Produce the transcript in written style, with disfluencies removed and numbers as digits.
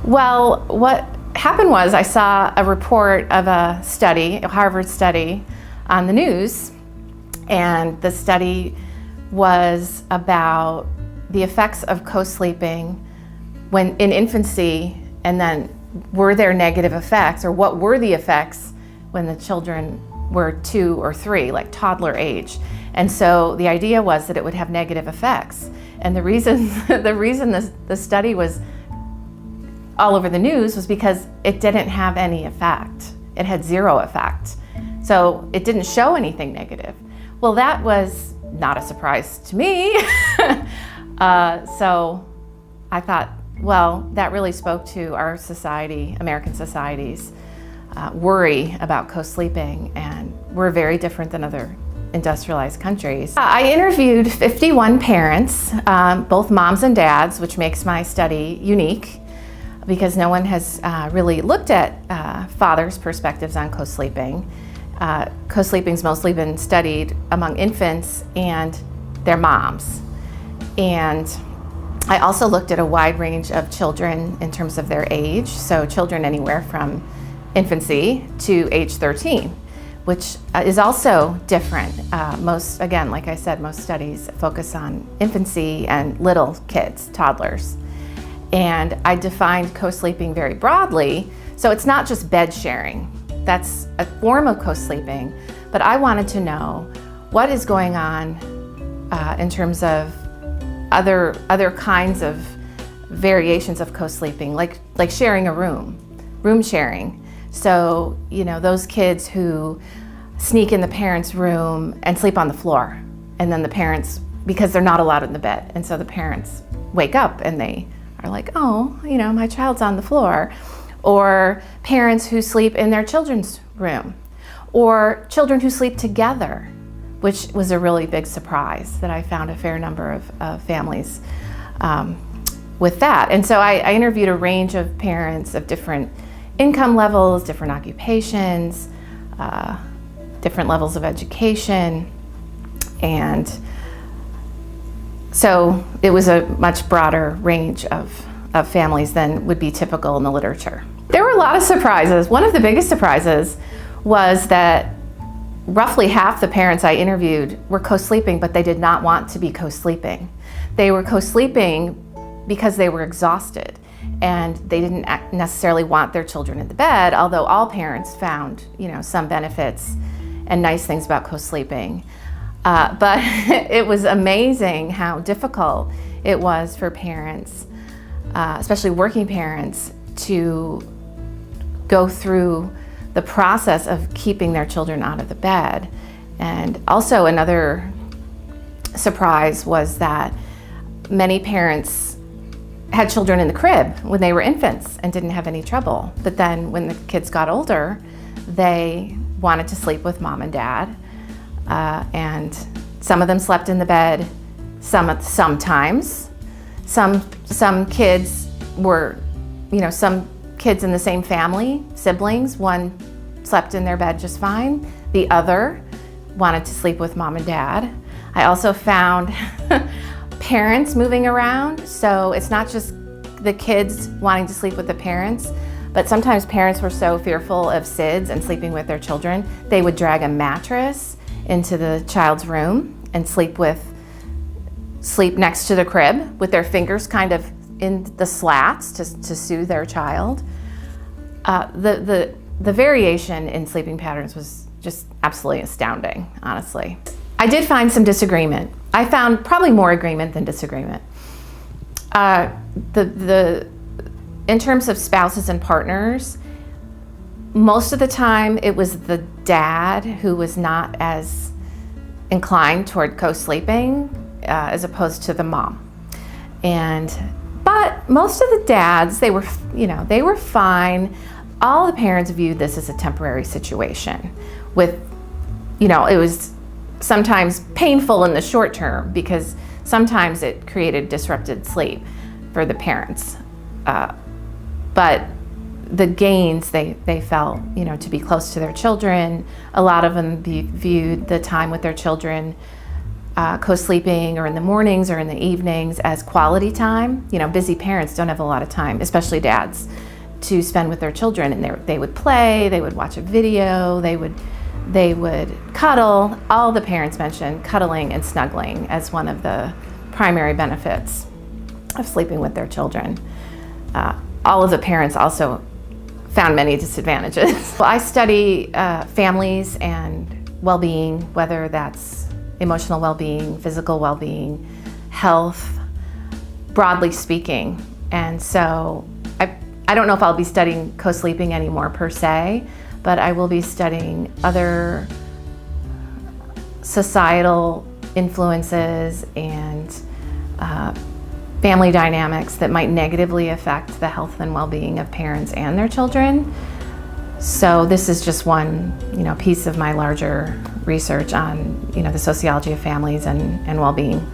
Well, what happened was I saw a report of a study, a Harvard study, on the news, and the study was about the effects of co-sleeping when in infancy, and then were there negative effects, or what were the effects when the children were 2 or 3, like toddler age. And so the idea was that it would have negative effects. And the reason the study was all over the news was because it didn't have any effect. It had 0 effect. So it didn't show anything negative. Well, that was not a surprise to me. So I thought, well, that really spoke to our society, American society's worry about co-sleeping, and we're very different than other industrialized countries. I interviewed 51 parents, both moms and dads, which makes my study unique because no one has really looked at fathers' perspectives on co-sleeping. Co-sleeping's mostly been studied among infants and their moms. And I also looked at a wide range of children in terms of their age, so children anywhere from infancy to age 13, which is also different. Again, like I said, most studies focus on infancy and little kids, toddlers. And I defined co-sleeping very broadly, so it's not just bed sharing. That's a form of co-sleeping, but I wanted to know what is going on in terms of other kinds of variations of co-sleeping, like sharing a room sharing. So, those kids who sneak in the parents' room and sleep on the floor, and then the parents, because they're not allowed in the bed, and so the parents wake up and they are like, oh, my child's on the floor. Or parents who sleep in their children's room, or children who sleep together, which was a really big surprise that I found a fair number of families with that. And so I interviewed a range of parents of different income levels, different occupations, different levels of education. And so it was a much broader range of families than would be typical in the literature. There were a lot of surprises. One of the biggest surprises was that roughly half the parents I interviewed were co-sleeping, but they did not want to be co-sleeping. They were co-sleeping because they were exhausted, and they didn't necessarily want their children in the bed, although all parents found, some benefits and nice things about co-sleeping. But it was amazing how difficult it was for parents, especially working parents, to go through the process of keeping their children out of the bed. And also another surprise was that many parents had children in the crib when they were infants and didn't have any trouble. But then when the kids got older, they wanted to sleep with mom and dad. And some of them slept in the bed sometimes. Some kids were, some kids in the same family, siblings, one slept in their bed just fine. The other wanted to sleep with mom and dad. I also found parents moving around. So it's not just the kids wanting to sleep with the parents, but sometimes parents were so fearful of SIDS and sleeping with their children, they would drag a mattress into the child's room and sleep next to the crib with their fingers kind of in the slats to soothe their child. The variation in sleeping patterns was just absolutely astounding, honestly. I did find some disagreement. I found probably more agreement than disagreement. In terms of spouses and partners, most of the time it was the dad who was not as inclined toward co-sleeping as opposed to the mom. But most of the dads, they were fine. All the parents viewed this as a temporary situation with, it was sometimes painful in the short term because sometimes it created disrupted sleep for the parents. But the gains they felt, to be close to their children. A lot of them viewed the time with their children co-sleeping or in the mornings or in the evenings as quality time. You know, busy parents don't have a lot of time, especially dads, to spend with their children, and they would play, they would watch a video, they would cuddle. All the parents mentioned cuddling and snuggling as one of the primary benefits of sleeping with their children. All of the parents also found many disadvantages. Well, I study families and well-being, whether that's emotional well-being, physical well-being, health, broadly speaking. And so I don't know if I'll be studying co-sleeping anymore per se, but I will be studying other societal influences and family dynamics that might negatively affect the health and well-being of parents and their children. So this is just one, piece of my larger research on, the sociology of families and well-being.